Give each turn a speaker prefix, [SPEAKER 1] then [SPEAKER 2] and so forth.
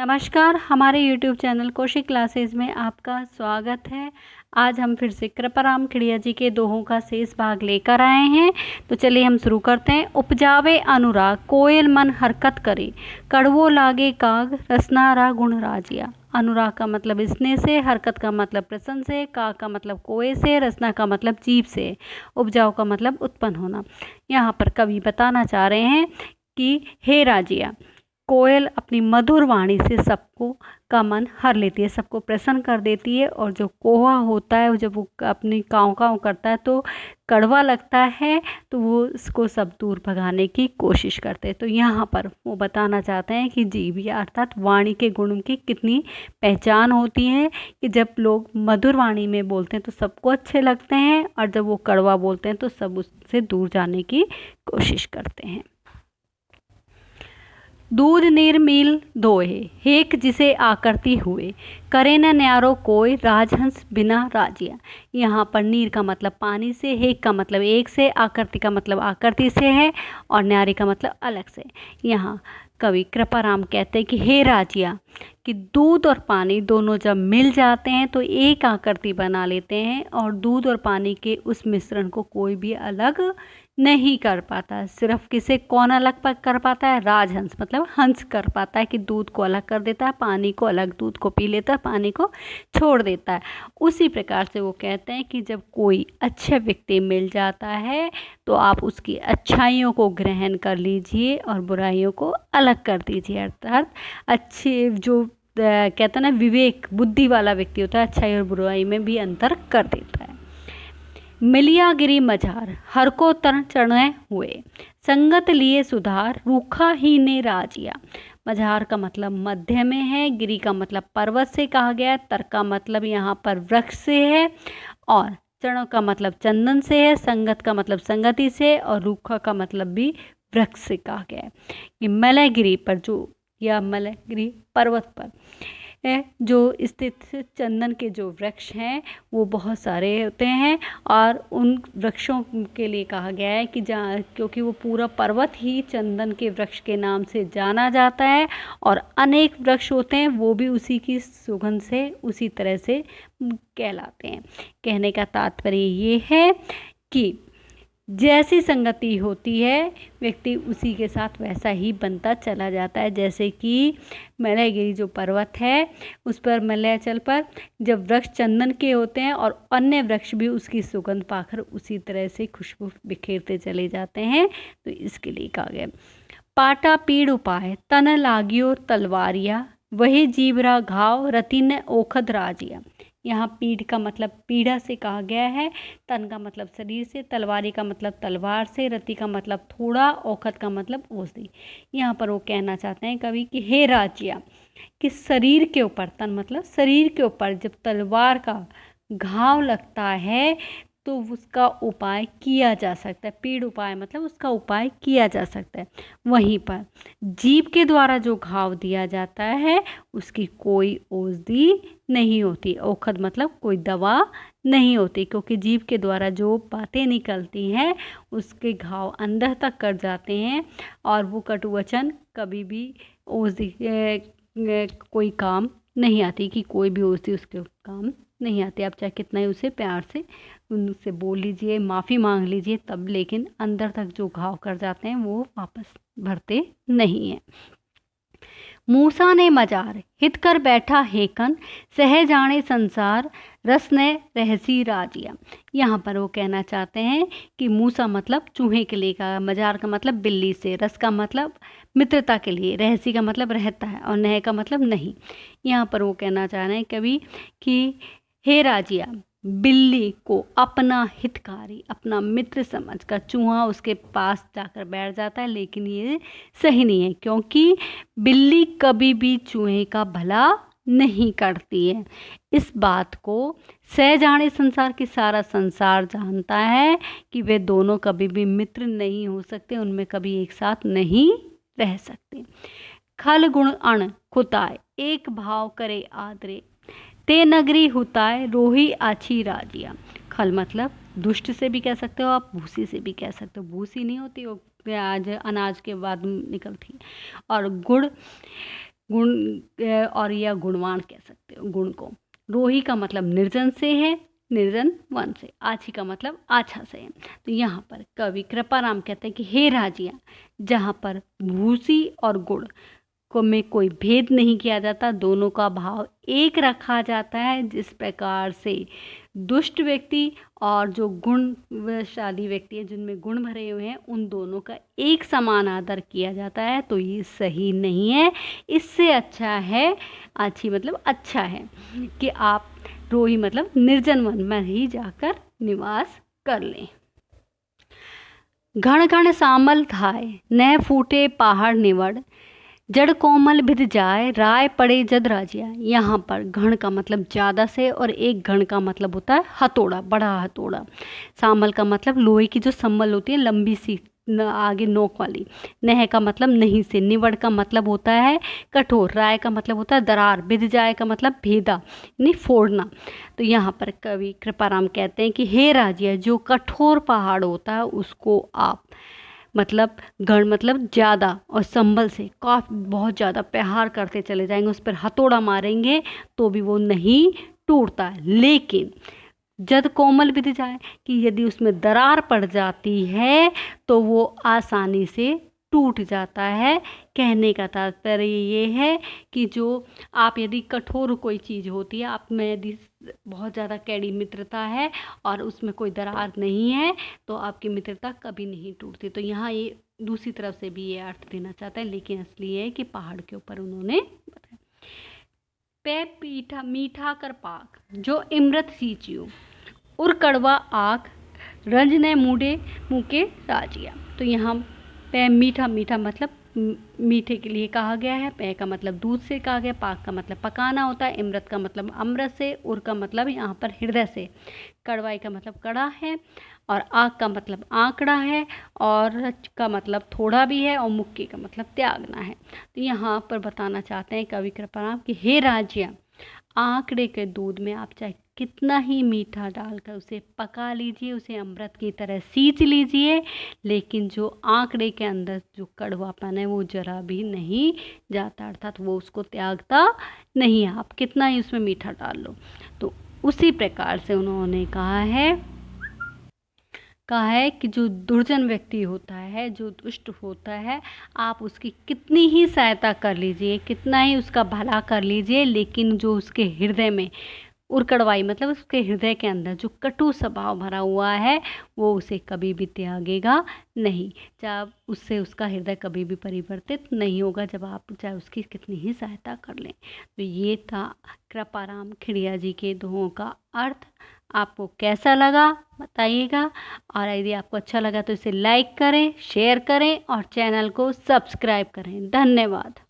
[SPEAKER 1] नमस्कार, हमारे YouTube channel Kaushik classes में आपका स्वागत है। आज हम फिर से कृपाराम खिड़िया जी के दोहों का शेष भाग लेकर आए हैं। तो चलिए हम शुरू करते हैं। उपजावे अनुराग कोयल मन हरकत करे, कड़वो लागे काग रसनारा गुण राजिया। अनुराग का मतलब स्नेह से, हरकत का मतलब प्रसन्न से, काग का मतलब कोए से, रसना का मतलब जीभ से, उपजाऊ का मतलब उत्पन्न होना। यहाँ पर कवि बताना चाह रहे हैं कि हे राजिया, कोयल अपनी मधुर वाणी से सबको का मन हर लेती है, सबको प्रसन्न कर देती है। और जो कोहा होता है जब वो अपनी काँव काँव करता है तो कड़वा लगता है, तो वो इसको सब दूर भगाने की कोशिश करते हैं। तो यहाँ पर वो बताना चाहते हैं कि जीभिया अर्थात वाणी के गुणों की कितनी पहचान होती है कि जब लोग मधुर वाणी में बोलते हैं तो सबको अच्छे लगते हैं, और जब वो कड़वा बोलते हैं तो सब उससे दूर जाने की कोशिश करते हैं। दूध निर्मील धोए, हेक जिसे आकृति हुए, करे न न्यारो कोई राजहंस बिना राजिया। यहाँ पर नीर का मतलब पानी से, हेक का मतलब एक से, आकृति का मतलब आकृति से है, और न्यारी का मतलब अलग से। यहाँ कवि कृपाराम कहते हैं कि हे राजिया, कि दूध और पानी दोनों जब मिल जाते हैं तो एक आकृति बना लेते हैं, और दूध और पानी के उस मिश्रण को कोई भी अलग नहीं कर पाता। सिर्फ किसे कौन अलग कर पाता है? राजहंस, मतलब हंस कर पाता है कि दूध को अलग कर देता है, पानी को अलग, दूध को पी लेता है, पानी को छोड़ देता है। उसी प्रकार से वो कहते हैं कि जब कोई अच्छा व्यक्ति मिल जाता है तो आप उसकी अच्छाइयों को ग्रहण कर लीजिए और बुराइयों को अलग कर दीजिए। अर्थात अच्छे जो कहते हैं ना, विवेक बुद्धि वाला व्यक्ति होता है, अच्छाई और बुराई में भी अंतर कर देता है। मिलिया गिरी मझार, हर को तन चढ़े हुए, संगत लिए सुधार, रूखा ही ने राजिया। मझार का मतलब मध्य में है, गिरी का मतलब पर्वत से कहा गया है, तर का मतलब यहाँ पर वृक्ष से है, और चरणों का मतलब चंदन से है, संगत का मतलब संगति से, और रूखा का मतलब भी वृक्ष से कहा गया है। कि मलयगिरी पर जो, या मलयगिरी पर्वत पर जो स्थित चंदन के जो वृक्ष हैं वो बहुत सारे होते हैं, और उन वृक्षों के लिए कहा गया है कि जहाँ, क्योंकि वो पूरा पर्वत ही चंदन के वृक्ष के नाम से जाना जाता है, और अनेक वृक्ष होते हैं वो भी उसी की सुगंध से उसी तरह से कहलाते हैं। कहने का तात्पर्य ये है कि जैसी संगति होती है व्यक्ति उसी के साथ वैसा ही बनता चला जाता है। जैसे कि मलयगिरी जो पर्वत है उस पर मलयाचल पर जब वृक्ष चंदन के होते हैं और अन्य वृक्ष भी उसकी सुगंध पाकर उसी तरह से खुशबू बिखेरते चले जाते हैं, तो इसके लिए कहा गया। पाटा पीड़ उपाय, तन लागियो तलवारिया, वही जीवरा घाव, रति ने ओखद राजिया। यहाँ पीड़ का मतलब पीड़ा से कहा गया है, तन का मतलब शरीर से, तलवारी का मतलब तलवार से, रति का मतलब थोड़ा, औखत का मतलब औषधि। यहाँ पर वो कहना चाहते हैं कवि कि हे राजिया, कि शरीर के ऊपर, तन मतलब शरीर के ऊपर जब तलवार का घाव लगता है तो उसका उपाय किया जा सकता है। पीड़ उपाय मतलब उसका उपाय किया जा सकता है। वहीं पर जीभ के द्वारा जो घाव दिया जाता है उसकी कोई औषधि नहीं होती। औखद मतलब कोई दवा नहीं होती, क्योंकि जीभ के द्वारा जो बातें निकलती हैं उसके घाव अंदर तक कर जाते हैं, और वो कटुवचन कभी भी औषधि कोई काम नहीं आती, कि कोई भी औषधि उसके काम नहीं आती। आप चाहे कितना ही उसे प्यार से उनसे बोल लीजिए, माफ़ी मांग लीजिए, तब लेकिन अंदर तक जो घाव कर जाते हैं वो वापस भरते नहीं हैं। मूसा ने मजार, हित कर बैठा हेकन, सह जाने संसार, रस ने रहसी राजिया। यहाँ पर वो कहना चाहते हैं कि मूसा मतलब चूहे के लिए का, मजार का मतलब बिल्ली से, रस का मतलब मित्रता के लिए, रहसी का मतलब रहता है, और नह का मतलब नहीं। यहाँ पर वो कहना चाह रहे हैं कवि कि हे राजिया, बिल्ली को अपना हितकारी, अपना मित्र समझकर चूहा उसके पास जाकर बैठ जाता है, लेकिन ये सही नहीं है, क्योंकि बिल्ली कभी भी चूहे का भला नहीं करती है। इस बात को सह जाने संसार की, सारा संसार जानता है कि वे दोनों कभी भी मित्र नहीं हो सकते, उनमें कभी एक साथ नहीं रह सकते। खल गुण अण खुताए, एक भाव करे आदरे, ते नगरी हुताए, रोही आछी राजिया। खल मतलब दुष्ट से भी कह सकते हो आप, भूसी से भी कह सकते हो। भूसी नहीं होती वो, प्याज अनाज के बाद निकलती है। और गुड़, और या गुणवान कह सकते हो गुण को। रोही का मतलब निर्जन से है, निर्जन वन से। आछी का मतलब आछा से है। तो यहाँ पर कवि कृपाराम कहते हैं कि हे राजिया, जहाँ पर भूसी और गुड़ को में कोई भेद नहीं किया जाता, दोनों का भाव एक रखा जाता है, जिस प्रकार से दुष्ट व्यक्ति और जो गुणशाली व्यक्ति है जिनमें गुण भरे हुए हैं उन दोनों का एक समान आदर किया जाता है, तो ये सही नहीं है। इससे अच्छा है, अच्छी मतलब अच्छा है कि आप रोही मतलब निर्जन वन में ही जाकर निवास कर लें। घण घण सामल थाय, न फूटे पहाड़ निवड़, जड़ कोमल भिद जाए, राय पड़े जद राजिया। यहाँ पर घण का मतलब ज़्यादा से और एक घण का मतलब होता है हथौड़ा, बड़ा हथौड़ा। सामल का मतलब लोहे की जो सम्मल होती है लंबी सी आगे नोक वाली। नह का मतलब नहीं से। निवड़ का मतलब होता है कठोर। राय का मतलब होता है दरार। भिद जाए का मतलब भेदा यानी फोड़ना। तो यहाँ पर कवि कृपाराम कहते हैं कि हे राजिया, जो कठोर पहाड़ होता है उसको आप मतलब गढ़ मतलब ज़्यादा और संभल से काफ़ी बहुत ज़्यादा प्रहार करते चले जाएंगे, उस पर हथौड़ा मारेंगे तो भी वो नहीं टूटता। लेकिन जद कोमल विध जाए कि यदि उसमें दरार पड़ जाती है तो वो आसानी से टूट जाता है। कहने का तात्पर्य ये है कि जो आप यदि कठोर कोई चीज़ होती है, आप में यदि बहुत ज़्यादा कैड़ी मित्रता है और उसमें कोई दरार नहीं है तो आपकी मित्रता कभी नहीं टूटती। तो यहाँ ये दूसरी तरफ से भी ये अर्थ देना चाहता है, लेकिन असली ये है कि पहाड़ के ऊपर उन्होंने बताया। पे पीठा मीठा कर पाक, जो इमरत सींचियो, उर कड़वा आक, रंज ने मूडे मुके राजिया। तो यहाँ पे मीठा, मीठा मतलब मीठे के लिए कहा गया है। पे का मतलब दूध से कहा गया। पाक का मतलब पकाना होता है। इमरत का मतलब अमृत से। उर का मतलब यहाँ पर हृदय से। कड़वाई का मतलब कड़ा है। और आक का मतलब आंकड़ा है। और रच का मतलब थोड़ा भी है। और मुक्के का मतलब त्यागना है। तो यहाँ पर बताना चाहते हैं कवि कृपाराम कि हे राजिया, आंकड़े के दूध में आप चाहे कितना ही मीठा डालकर उसे पका लीजिए, उसे अमृत की तरह सींच लीजिए, लेकिन जो आंकड़े के अंदर जो कड़वापन है वो जरा भी नहीं जाता, अर्थात वो उसको त्यागता नहीं है, आप कितना ही उसमें मीठा डाल लो। तो उसी प्रकार से उन्होंने कहा है कि जो दुर्जन व्यक्ति होता है, जो दुष्ट होता है, आप उसकी कितनी ही सहायता कर लीजिए, कितना ही उसका भला कर लीजिए, लेकिन जो उसके हृदय में उरकड़वाई मतलब उसके हृदय के अंदर जो कटु स्वभाव भरा हुआ है वो उसे कभी भी त्यागेगा नहीं। चाहे उससे उसका हृदय कभी भी परिवर्तित नहीं होगा, जब आप चाहे उसकी कितनी ही सहायता कर लें। तो ये था कृपाराम खिड़िया जी के दोहों का अर्थ। आपको कैसा लगा बताइएगा, और यदि आपको अच्छा लगा तो इसे लाइक करें, शेयर करें और चैनल को सब्सक्राइब करें। धन्यवाद।